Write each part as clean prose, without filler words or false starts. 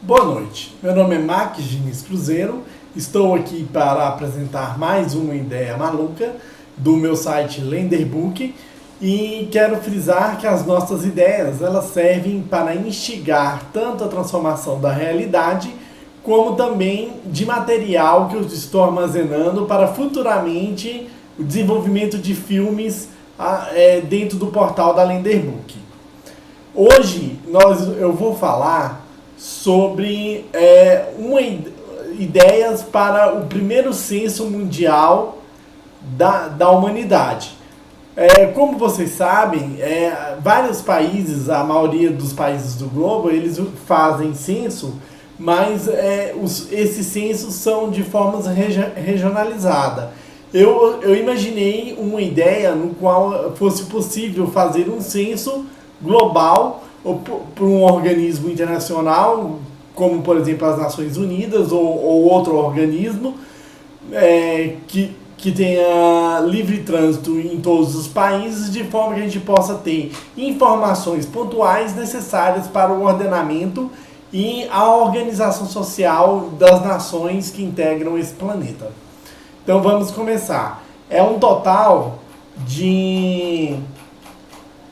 Boa noite, meu nome é Marques Diniz Cruzeiro, estou aqui para apresentar mais uma ideia maluca do meu site Lenderbook e quero frisar que as nossas ideias elas servem para instigar tanto a transformação da realidade como também de material que eu estou armazenando para futuramente o desenvolvimento de filmes dentro do portal da Lenderbook. Hoje eu vou falar sobre ideias para o primeiro censo mundial da humanidade. Como vocês sabem, vários países, a maioria dos países do globo, eles fazem censo, mas esses censos são de forma regionalizada. Eu imaginei uma ideia no qual fosse possível fazer um censo global ou por um organismo internacional, como por exemplo as Nações Unidas ou outro organismo que tenha livre trânsito em todos os países, de forma que a gente possa ter informações pontuais necessárias para o ordenamento e a organização social das nações que integram esse planeta. Então vamos começar. É um total de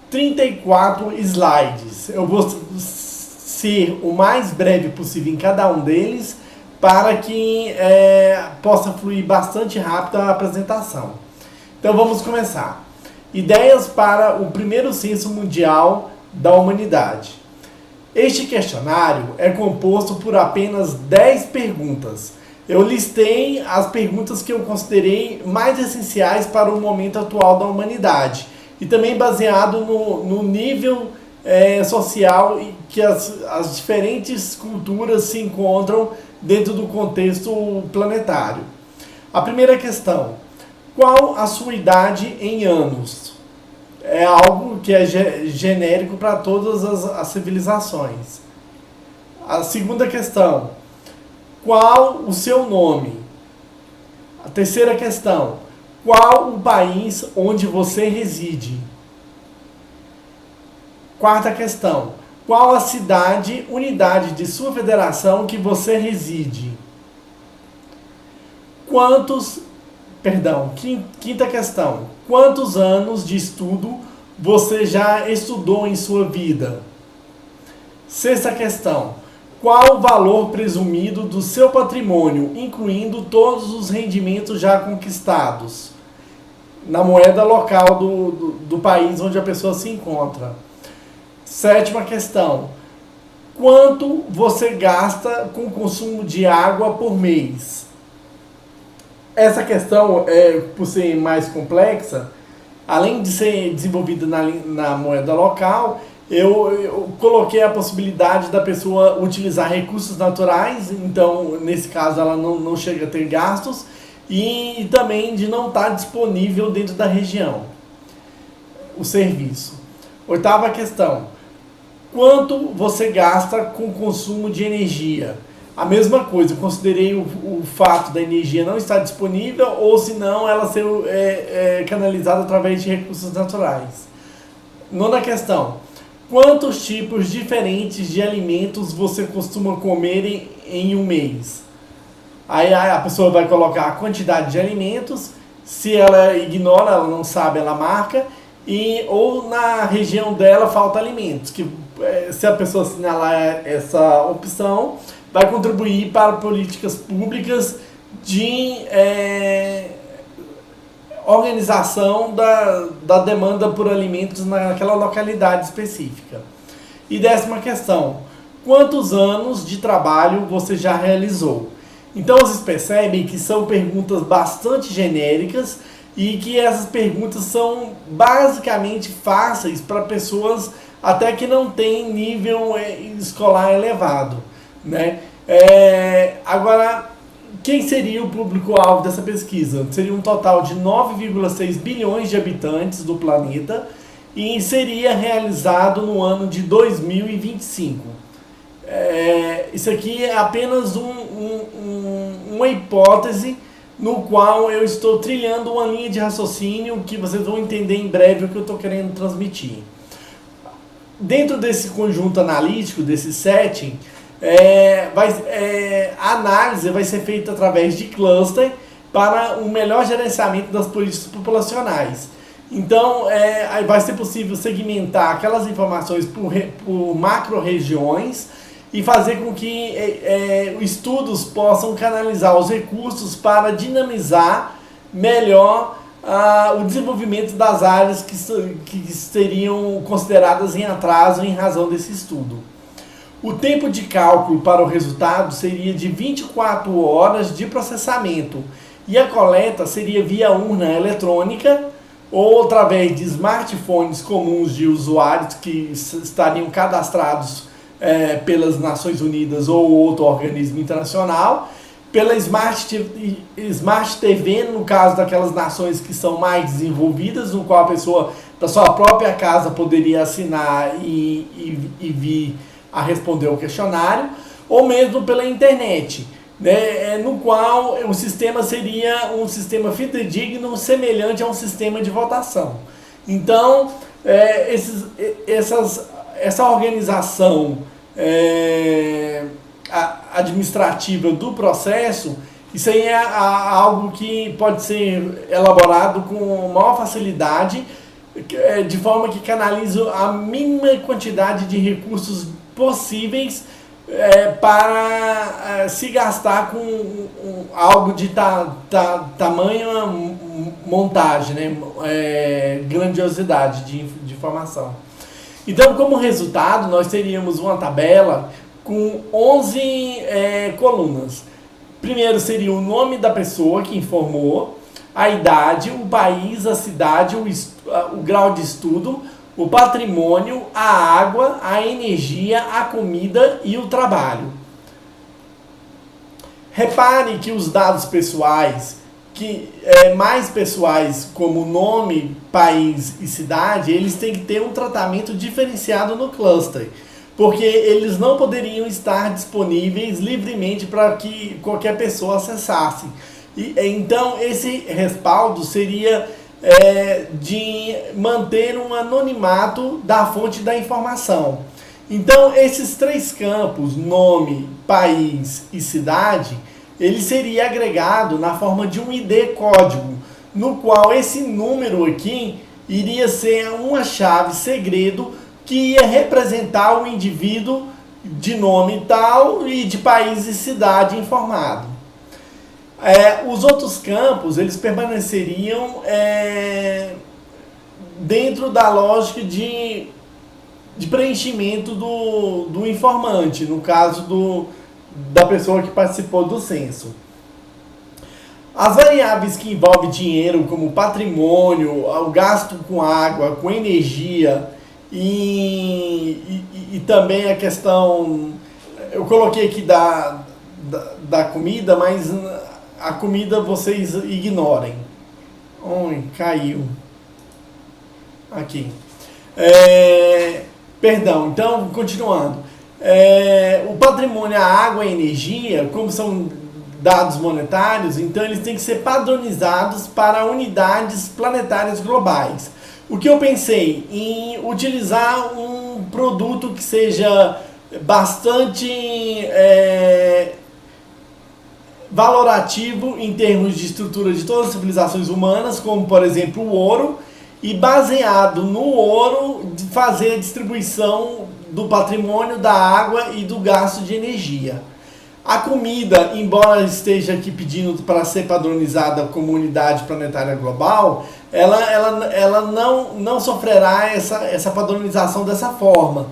34 slides. Eu vou ser o mais breve possível em cada um deles para que possa fluir bastante rápido a apresentação. Então vamos começar. Ideias para o primeiro censo mundial da humanidade. Este questionário é composto por apenas 10 perguntas. Eu listei as perguntas que eu considerei mais essenciais para o momento atual da humanidade e também baseado no nível social que as diferentes culturas se encontram dentro do contexto planetário. A primeira questão: qual a sua idade em anos? É algo que é genérico para todas as civilizações. A segunda questão: qual o seu nome? A terceira questão: qual o país onde você reside? Quarta questão: qual a cidade, unidade de sua federação que você reside? Quinta questão: quantos anos de estudo você já estudou em sua vida? Sexta questão: qual o valor presumido do seu patrimônio, incluindo todos os rendimentos já conquistados, na moeda local do país onde a pessoa se encontra? Sétima questão: quanto você gasta com o consumo de água por mês? Essa questão, por ser mais complexa, além de ser desenvolvida na moeda local, eu coloquei a possibilidade da pessoa utilizar recursos naturais, então nesse caso ela não chega a ter gastos, e também de não estar disponível dentro da região o serviço. Oitava questão: quanto você gasta com o consumo de energia? A mesma coisa, eu considerei o fato da energia não estar disponível ou se não ela ser canalizada através de recursos naturais. Nona questão: quantos tipos diferentes de alimentos você costuma comer em um mês? Aí a pessoa vai colocar a quantidade de alimentos, se ela ignora, ela não sabe, ela marca, ou na região dela falta alimentos, que se a pessoa assinalar essa opção, vai contribuir para políticas públicas de organização da demanda por alimentos naquela localidade específica. E décima questão: quantos anos de trabalho você já realizou? Então vocês percebem que são perguntas bastante genéricas e que essas perguntas são basicamente fáceis para pessoas até que não têm nível escolar elevado, né? Agora, quem seria o público-alvo dessa pesquisa? Seria um total de 9,6 bilhões de habitantes do planeta e seria realizado no ano de 2025. Isso aqui é apenas uma hipótese no qual eu estou trilhando uma linha de raciocínio que vocês vão entender em breve o que eu estou querendo transmitir. Dentro desse conjunto analítico, desse setting, A análise vai ser feita através de cluster para um melhor gerenciamento das políticas populacionais. Então, vai ser possível segmentar aquelas informações por macro-regiões e fazer com que estudos possam canalizar os recursos para dinamizar melhor o desenvolvimento das áreas que seriam consideradas em atraso em razão desse estudo. O tempo de cálculo para o resultado seria de 24 horas de processamento e a coleta seria via urna eletrônica ou através de smartphones comuns de usuários que estariam cadastrados pelas Nações Unidas ou outro organismo internacional, pela Smart TV, no caso daquelas nações que são mais desenvolvidas, no qual a pessoa da sua própria casa poderia assinar e vir a responder o questionário, ou mesmo pela internet, né, no qual o sistema seria um sistema fidedigno semelhante a um sistema de votação. Então, essa organização administrativa do processo, isso aí é algo que pode ser elaborado com maior facilidade, de forma que canaliza a mínima quantidade de recursos possíveis para se gastar com algo de tamanha montagem, né? Grandiosidade de informação. Então, como resultado, nós teríamos uma tabela com 11 colunas. Primeiro seria o nome da pessoa que informou, a idade, o país, a cidade, o grau de estudo, o patrimônio, a água, a energia, a comida e o trabalho. Repare que os dados pessoais, mais pessoais, como nome, país e cidade, eles têm que ter um tratamento diferenciado no cluster, porque eles não poderiam estar disponíveis livremente para que qualquer pessoa acessasse. Então, esse respaldo seria de manter um anonimato da fonte da informação. Então, esses três campos, nome, país e cidade, ele seria agregado na forma de um ID código, no qual esse número aqui iria ser uma chave segredo que ia representar o indivíduo de nome tal e de país e cidade informado. Os outros campos, eles permaneceriam dentro da lógica de preenchimento do informante, no caso da pessoa que participou do censo. As variáveis que envolvem dinheiro, como patrimônio, o gasto com água, com energia e também a questão, eu coloquei aqui da comida, mas a comida vocês ignorem. Caiu. Aqui. Perdão, então, continuando. O patrimônio, a água e a energia, como são dados monetários, então eles têm que ser padronizados para unidades planetárias globais. O que eu pensei? Em utilizar um produto que seja bastante valorativo em termos de estrutura de todas as civilizações humanas, como por exemplo o ouro, e baseado no ouro fazer a distribuição do patrimônio, da água e do gasto de energia. A comida, embora esteja aqui pedindo para ser padronizada como unidade planetária global, ela não sofrerá essa padronização dessa forma,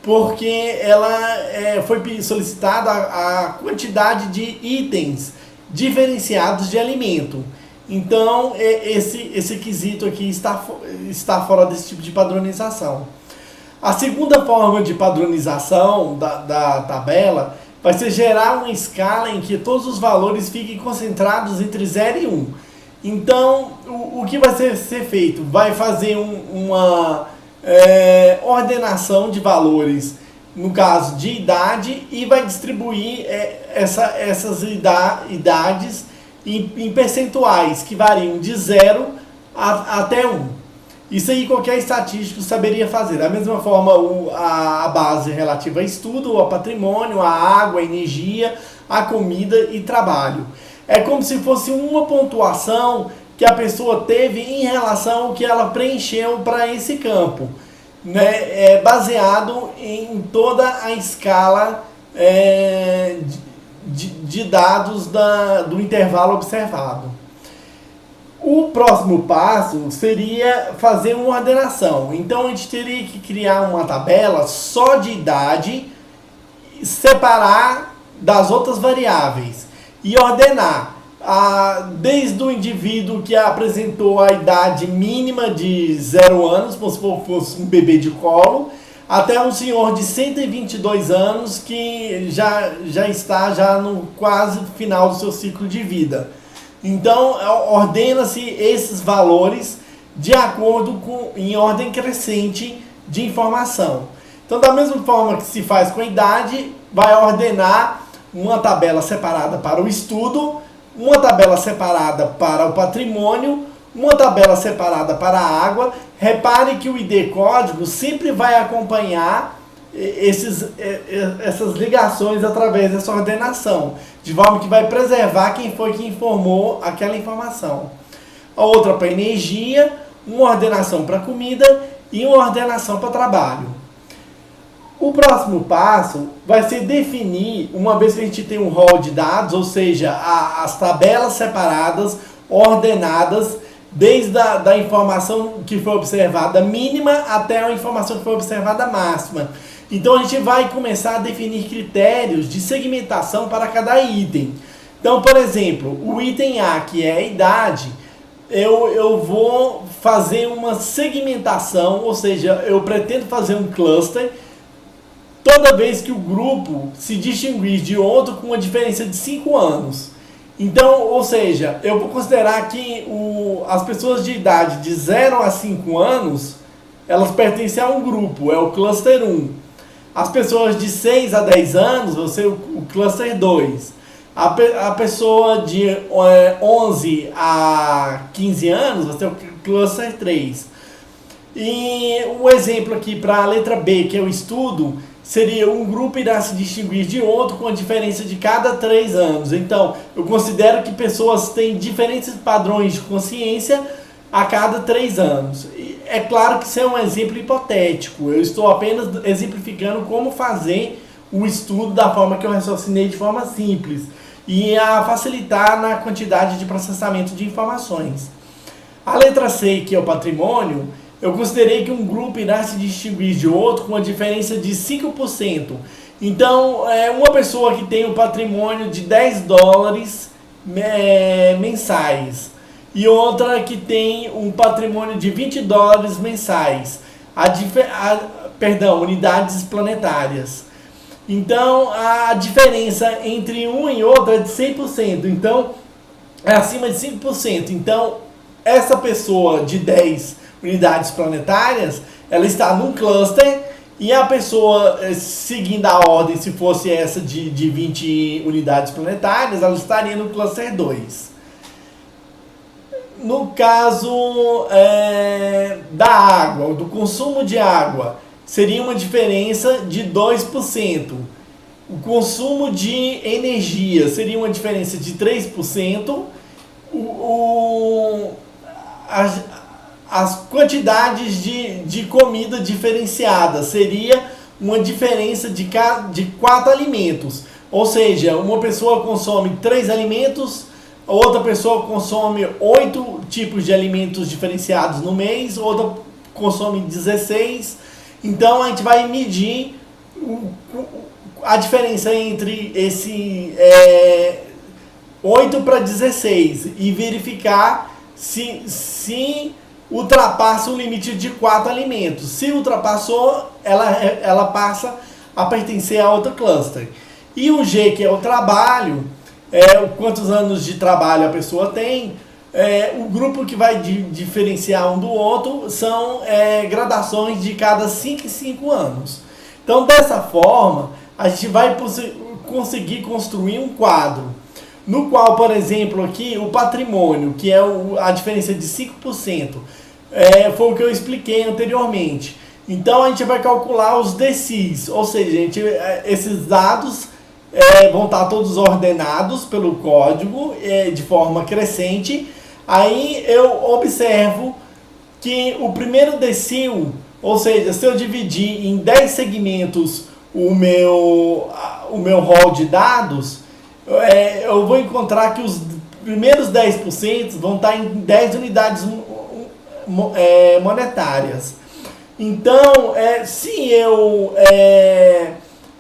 porque ela foi solicitada a quantidade de itens diferenciados de alimento. Então, esse quesito aqui está fora desse tipo de padronização. A segunda forma de padronização da tabela vai ser gerar uma escala em que todos os valores fiquem concentrados entre 0 e 1. Então, o que vai ser feito? Vai fazer uma ordenação de valores, no caso de idade, e vai distribuir essas idades em percentuais que variam de 0 até 1. Isso aí qualquer estatístico saberia fazer. Da mesma forma, a base relativa a estudo, ao patrimônio, a água, a energia, a comida e trabalho. É como se fosse uma pontuação que a pessoa teve em relação ao que ela preencheu para esse campo, né? Baseado em toda a escala de dados do intervalo observado. O próximo passo seria fazer uma ordenação. Então a gente teria que criar uma tabela só de idade, separar das outras variáveis e ordenar desde o indivíduo que apresentou a idade mínima de 0 anos, como se fosse um bebê de colo, até um senhor de 122 anos que já está no quase final do seu ciclo de vida. Então, ordena-se esses valores de acordo em ordem crescente de informação. Então, da mesma forma que se faz com a idade, vai ordenar uma tabela separada para o estudo, uma tabela separada para o patrimônio, uma tabela separada para a água. Repare que o ID código sempre vai acompanhar essas ligações através dessa ordenação, de forma que vai preservar quem foi que informou aquela informação. A outra para energia, uma ordenação para comida e uma ordenação para trabalho. O próximo passo vai ser definir, uma vez que a gente tem um rol de dados, ou seja, as tabelas separadas, ordenadas, desde a informação que foi observada mínima até a informação que foi observada máxima. Então a gente vai começar a definir critérios de segmentação para cada item. Então, por exemplo, o item A, que é a idade, eu vou fazer uma segmentação, ou seja, eu pretendo fazer um cluster toda vez que o grupo se distinguir de outro com uma diferença de 5 anos. Então, ou seja, eu vou considerar que as pessoas de idade de 0 a 5 anos, elas pertencem a um grupo, é o cluster 1. As pessoas de 6 a 10 anos vão ser o cluster 2. A pessoa de 11 a 15 anos vai ser o cluster 3. E um exemplo aqui para a letra B, que é o estudo, seria um grupo irá se distinguir de outro com a diferença de cada 3 anos. Então, eu considero que pessoas têm diferentes padrões de consciência a cada 3 anos. É claro que isso é um exemplo hipotético. Eu estou apenas exemplificando como fazer o estudo da forma que eu raciocinei de forma simples e a facilitar na quantidade de processamento de informações. A letra C, que é o patrimônio, eu considerei que um grupo irá se distinguir de outro com a diferença de 5%. Então, uma pessoa que tem um patrimônio de $10 mensais e outra que tem um patrimônio de $20 mensais. Unidades planetárias. Então, a diferença entre um e outro é de 100%. Então, é acima de 5%. Então, essa pessoa de 10 unidades planetárias, ela está num cluster, e a pessoa, seguindo a ordem, se fosse essa de 20 unidades planetárias, ela estaria no cluster 2. No caso da água, do consumo de água, seria uma diferença de 2%. O consumo de energia seria uma diferença de 3%. As quantidades de comida diferenciada seria uma diferença de 4 alimentos. Ou seja, uma pessoa consome 3 alimentos, outra pessoa consome 8 tipos de alimentos diferenciados no mês, outra consome 16. Então a gente vai medir a diferença entre esse 8 para 16 e verificar se ultrapassa o limite de 4 alimentos. Se ultrapassou, ela passa a pertencer a outro cluster. E o G, que é o trabalho, quantos anos de trabalho a pessoa tem. O grupo que vai diferenciar um do outro são gradações de cada 5 em 5 anos. Então, dessa forma, a gente vai conseguir construir um quadro, no qual, por exemplo, aqui, o patrimônio, que é a diferença de 5%, foi o que eu expliquei anteriormente. Então a gente vai calcular os decis, ou seja, esses dados vão estar todos ordenados pelo código de forma crescente. Aí eu observo que o primeiro decil, ou seja, se eu dividir em 10 segmentos o meu rol de dados, eu vou encontrar que os primeiros 10% vão estar em 10 unidades monetárias. Então, se eu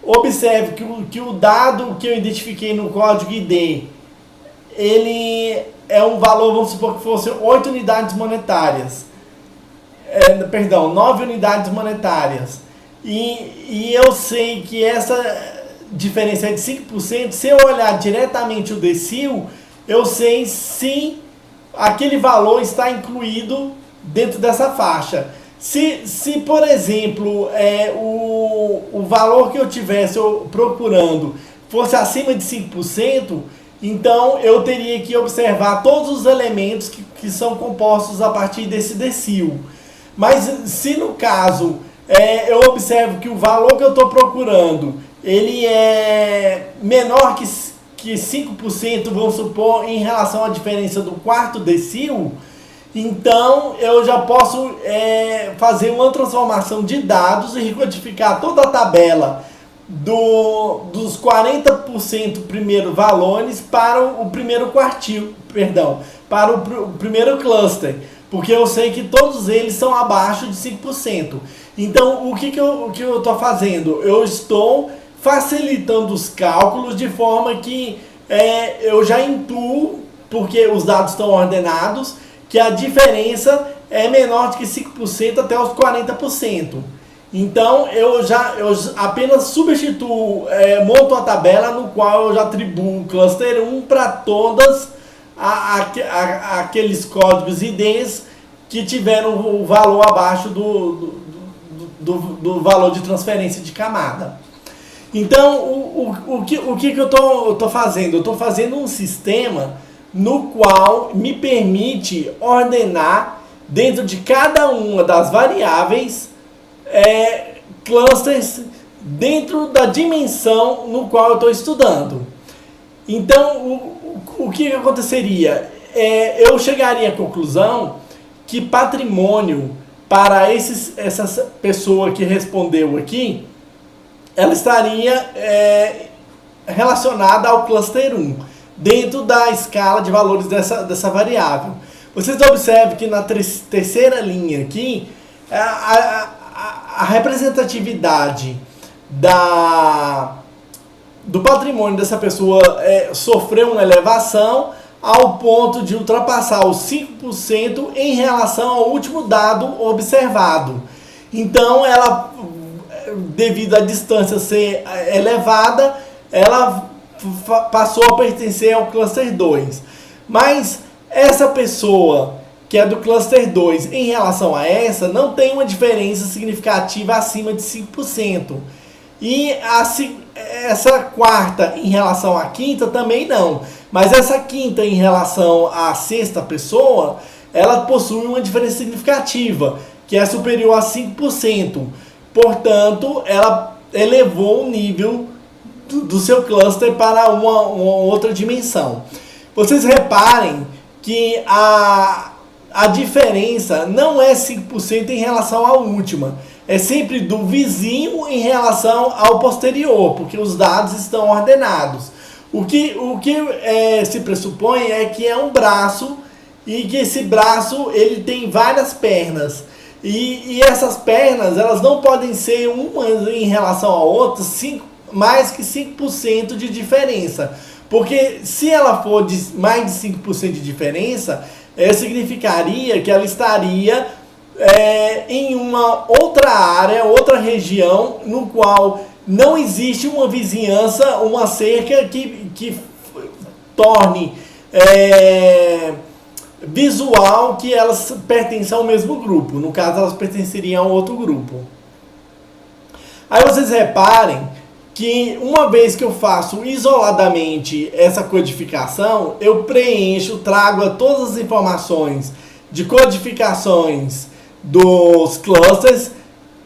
observo que o dado que eu identifiquei no código ID, ele é um valor, vamos supor que fosse 8 unidades monetárias, 9 unidades monetárias, e eu sei que essa diferença é de 5%, se eu olhar diretamente o decil, eu sei se aquele valor está incluído dentro dessa faixa. Se por exemplo, o valor que eu estivesse procurando fosse acima de 5%, então eu teria que observar todos os elementos que são compostos a partir desse decil. Mas se no caso eu observo que o valor que eu estou procurando ele é menor que 5%, vamos supor, em relação à diferença do quarto decil, então eu já posso fazer uma transformação de dados e recodificar toda a tabela dos 40% primeiro valores para o primeiro quartil, para o primeiro cluster, porque eu sei que todos eles são abaixo de 5%. Então o que eu estou fazendo? Eu estou facilitando os cálculos de forma que eu já intuo, porque os dados estão ordenados, que a diferença é menor de que 5% até os 40%. Então eu apenas substituo, monto a tabela no qual eu já atribuo o cluster 1 para todas aqueles códigos IDs que tiveram o valor abaixo do valor de transferência de camada. Então, o que eu estou fazendo? Eu estou fazendo um sistema no qual me permite ordenar dentro de cada uma das variáveis clusters dentro da dimensão no qual eu estou estudando. Então, o que aconteceria? Eu chegaria à conclusão que patrimônio para essa pessoa que respondeu aqui, ela estaria relacionada ao cluster 1, dentro da escala de valores dessa variável. Vocês observam que na terceira linha aqui, a representatividade do patrimônio dessa pessoa sofreu uma elevação ao ponto de ultrapassar os 5% em relação ao último dado observado. Então, ela, devido à distância ser elevada, ela passou a pertencer ao cluster 2. Mas essa pessoa que é do cluster 2 em relação a essa não tem uma diferença significativa acima de 5%. E essa quarta em relação à quinta também não. Mas essa quinta em relação à sexta pessoa, ela possui uma diferença significativa, que é superior a 5%. Portanto, ela elevou o nível do seu cluster para uma outra dimensão. Vocês reparem que a diferença não é 5% em relação à última. É sempre do vizinho em relação ao posterior, porque os dados estão ordenados. O que se pressupõe é que é um braço e que esse braço ele tem várias pernas. E essas pernas elas não podem ser uma em relação a outra mais que 5% de diferença. Porque se ela for de mais de 5% de diferença, significaria que ela estaria em uma outra área, outra região, no qual não existe uma vizinhança, uma cerca que torne visual que elas pertencem ao mesmo grupo. No caso, elas pertenceriam a outro grupo. Aí vocês reparem que uma vez que eu faço isoladamente essa codificação, eu preencho, trago todas as informações de codificações dos clusters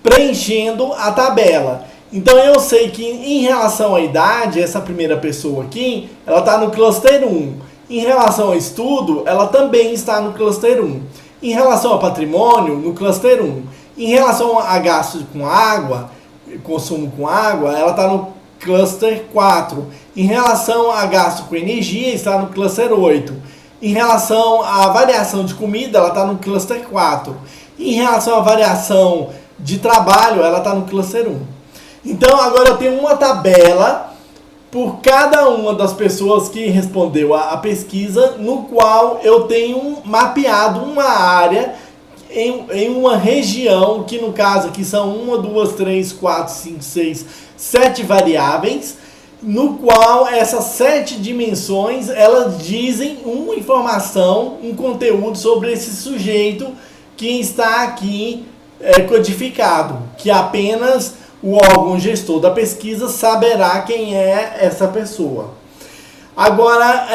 preenchendo a tabela. Então eu sei que em relação à idade, essa primeira pessoa aqui, ela está no cluster 1. Em relação ao estudo, ela também está no cluster 1. Em relação ao patrimônio, no cluster 1. Em relação a gasto com água, consumo com água, ela está no cluster 4. Em relação a gasto com energia, está no cluster 8. Em relação à variação de comida, ela está no cluster 4. Em relação à variação de trabalho, ela está no cluster 1. Então, agora eu tenho uma tabela por cada uma das pessoas que respondeu a pesquisa, no qual eu tenho mapeado uma área em uma região, que no caso aqui são 1, 2, 3, 4, 5, 6, 7 variáveis, no qual essas 7 dimensões, elas dizem uma informação, um conteúdo sobre esse sujeito que está aqui codificado, que apenas o órgão gestor da pesquisa saberá quem é essa pessoa. Agora,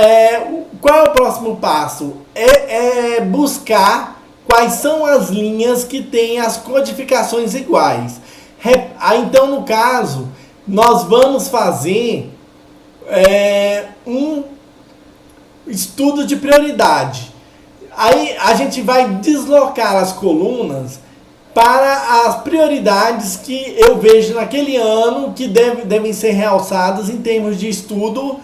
qual é o próximo passo? É buscar quais são as linhas que têm as codificações iguais. Então, no caso, nós vamos fazer um estudo de prioridade. Aí a gente vai deslocar as colunas para as prioridades que eu vejo naquele ano que devem ser realçadas em termos de estudo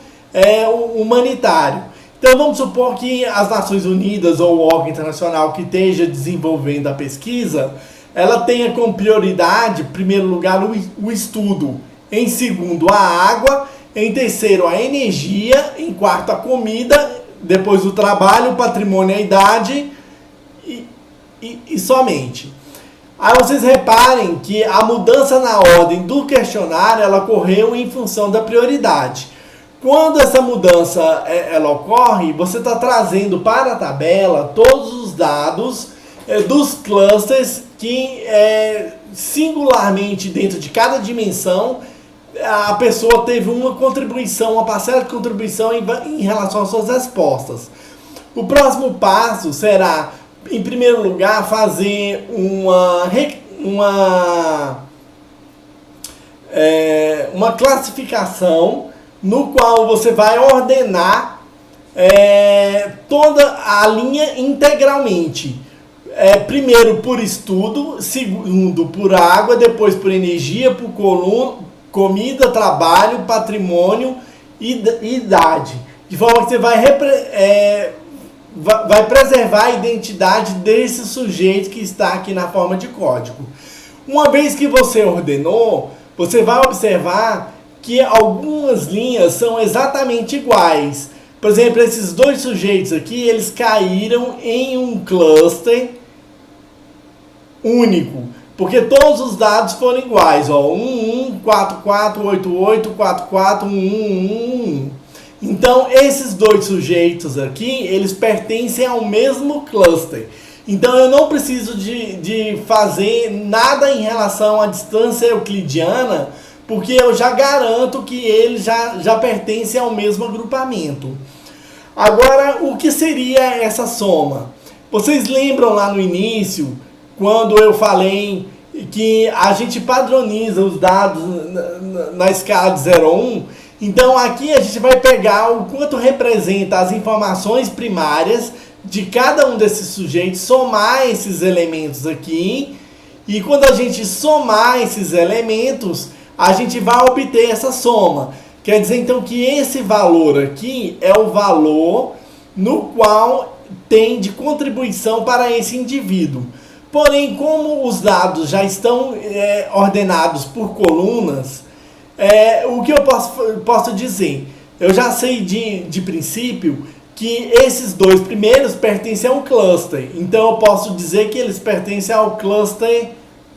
humanitário. Então vamos supor que as Nações Unidas ou o órgão internacional que esteja desenvolvendo a pesquisa, ela tenha como prioridade, em primeiro lugar, o estudo, em segundo, a água, em terceiro, a energia, em quarto, a comida, depois o trabalho, o patrimônio, a idade e somente. Aí vocês reparem que a mudança na ordem do questionário, ela ocorreu em função da prioridade. Quando essa mudança ela ocorre, você está trazendo para a tabela todos os dados dos clusters que singularmente dentro de cada dimensão a pessoa teve uma contribuição, uma parcela de contribuição em relação às suas respostas. O próximo passo será, em primeiro lugar, fazer uma classificação no qual você vai ordenar toda a linha integralmente. Primeiro por estudo, segundo por água, depois por energia, por comida, trabalho, patrimônio e idade. De forma que você vai preservar a identidade desse sujeito que está aqui na forma de código. Uma vez que você ordenou, você vai observar que algumas linhas são exatamente iguais. Por exemplo, esses dois sujeitos aqui, eles caíram em um cluster único, porque todos os dados foram iguais, ó, 11, 44, 88, 44, 11. Então, esses dois sujeitos aqui, eles pertencem ao mesmo cluster. Então, eu não preciso de fazer nada em relação à distância euclidiana, porque eu já garanto que eles já pertencem ao mesmo agrupamento. Agora, o que seria essa soma? Vocês lembram lá no início, quando eu falei que a gente padroniza os dados na escala de 0 a 1? Então aqui a gente vai pegar o quanto representa as informações primárias de cada um desses sujeitos, somar esses elementos aqui, e quando a gente somar esses elementos, a gente vai obter essa soma. Quer dizer então que esse valor aqui é o valor no qual tem de contribuição para esse indivíduo. Porém, como os dados já estão ordenados por colunas, o que eu posso dizer? Eu já sei de princípio que esses dois primeiros pertencem a um cluster. Então, eu posso dizer que eles pertencem ao cluster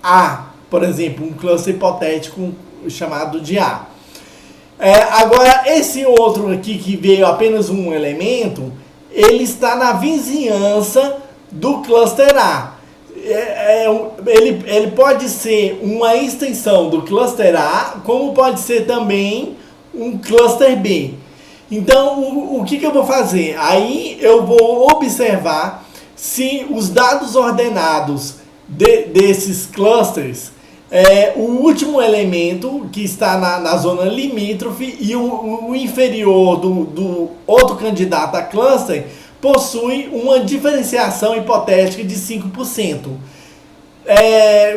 A, por exemplo, um cluster hipotético chamado de A. Agora, esse outro aqui que veio apenas um elemento, ele está na vizinhança do cluster A. Ele pode ser uma extensão do cluster A, como pode ser também um cluster B. Então, o que eu vou fazer? Aí eu vou observar se os dados ordenados desses clusters, o último elemento que está na zona limítrofe e o inferior do outro candidato a cluster possui uma diferenciação hipotética de 5%.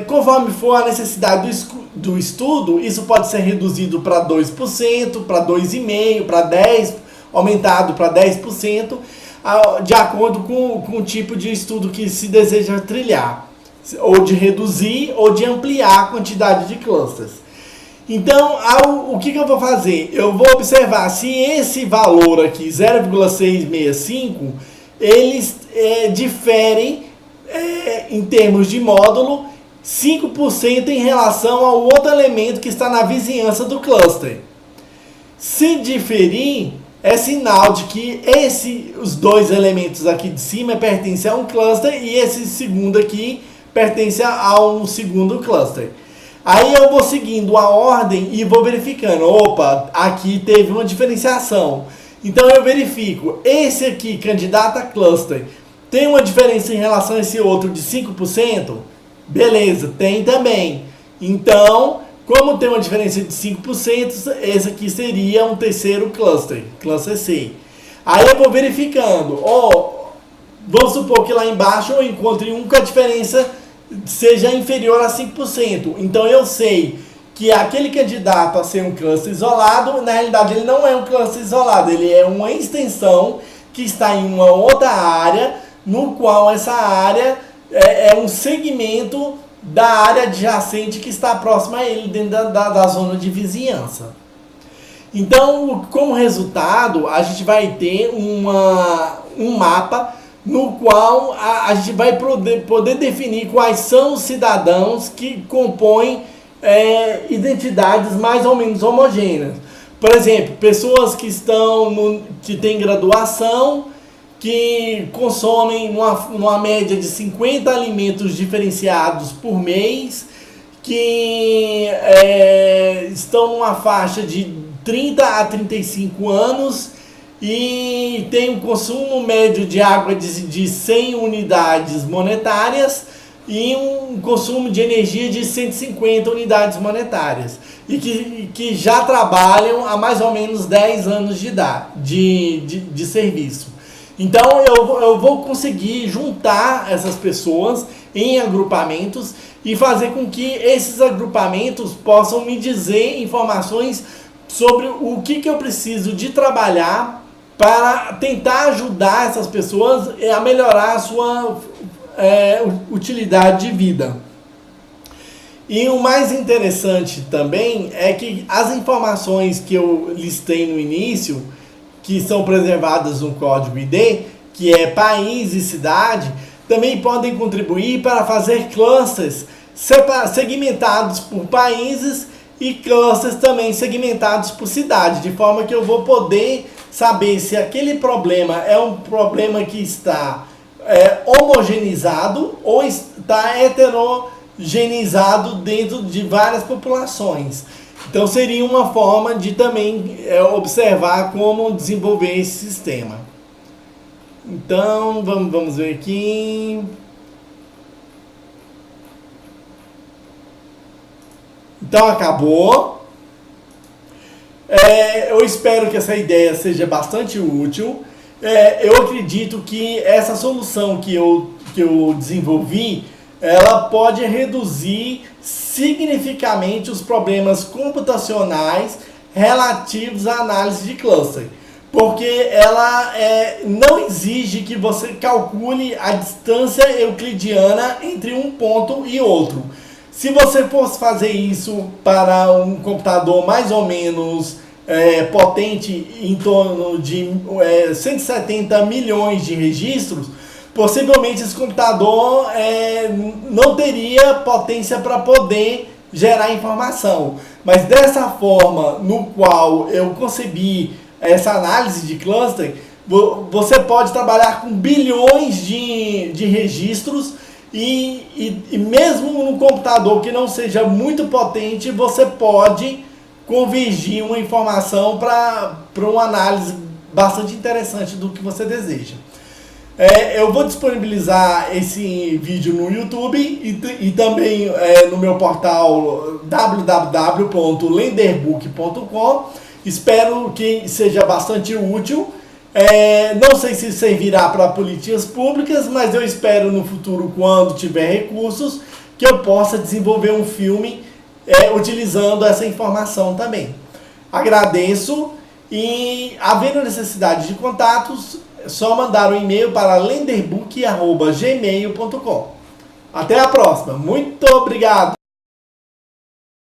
Conforme for a necessidade do estudo, isso pode ser reduzido para 2%, para 2,5%, para 10%, aumentado para 10%, de acordo com o tipo de estudo que se deseja trilhar, ou de reduzir ou de ampliar a quantidade de clusters. Então, o que eu vou fazer? Eu vou observar se esse valor aqui, 0,665, eles diferem em termos de módulo 5% em relação ao outro elemento que está na vizinhança do cluster. Se diferir, é sinal de que os dois elementos aqui de cima pertencem a um cluster e esse segundo aqui pertence a um segundo cluster. Aí eu vou seguindo a ordem e vou verificando. Opa, aqui teve uma diferenciação. Então eu verifico, esse aqui, candidato a cluster, tem uma diferença em relação a esse outro de 5%? Beleza, tem também. Então, como tem uma diferença de 5%, esse aqui seria um terceiro cluster, cluster C. Aí eu vou verificando. Vamos supor que lá embaixo eu encontre um com a diferença seja inferior a 5%. Então eu sei que aquele candidato a ser um cluster isolado, na realidade ele não é um cluster isolado, ele é uma extensão que está em uma outra área, no qual essa área é um segmento da área adjacente que está próxima a ele, dentro da zona de vizinhança. Então, como resultado, a gente vai ter um mapa no qual a gente vai poder definir quais são os cidadãos que compõem identidades mais ou menos homogêneas. Por exemplo, pessoas que têm graduação, que consomem numa média de 50 alimentos diferenciados por mês, que estão numa faixa de 30 a 35 anos e tem um consumo médio de água de 100 unidades monetárias e um consumo de energia de 150 unidades monetárias e que já trabalham há mais ou menos 10 anos de serviço. Então eu vou conseguir juntar essas pessoas em agrupamentos e fazer com que esses agrupamentos possam me dizer informações sobre o que eu preciso de trabalhar para tentar ajudar essas pessoas a melhorar a sua utilidade de vida. E o mais interessante também é que as informações que eu listei no início, que são preservadas no código ID, que é país e cidade, também podem contribuir para fazer clusters segmentados por países e clusters também segmentados por cidade, de forma que eu vou poder saber se aquele problema é um problema que está homogeneizado ou está heterogeneizado dentro de várias populações. Então seria uma forma de também observar como desenvolver esse sistema. Então vamos ver aqui. Então acabou. Eu espero que essa ideia seja bastante útil. Eu acredito que essa solução que eu desenvolvi, ela pode reduzir significativamente os problemas computacionais relativos à análise de cluster, porque ela não exige que você calcule a distância euclidiana entre um ponto e outro. Se você fosse fazer isso para um computador mais ou menos potente, em torno de 170 milhões de registros, possivelmente esse computador não teria potência para poder gerar informação. Mas dessa forma, no qual eu concebi essa análise de cluster, você pode trabalhar com bilhões de registros e mesmo num computador que não seja muito potente, você pode convergir uma informação para uma análise bastante interessante do que você deseja. Eu vou disponibilizar esse vídeo no YouTube e também no meu portal www.lenderbook.com. Espero que seja bastante útil. Não sei se servirá para políticas públicas, mas eu espero no futuro, quando tiver recursos, que eu possa desenvolver um filme utilizando essa informação também. Agradeço e, havendo necessidade de contatos, é só mandar um e-mail para lenderbook@gmail.com. Até a próxima. Muito obrigado!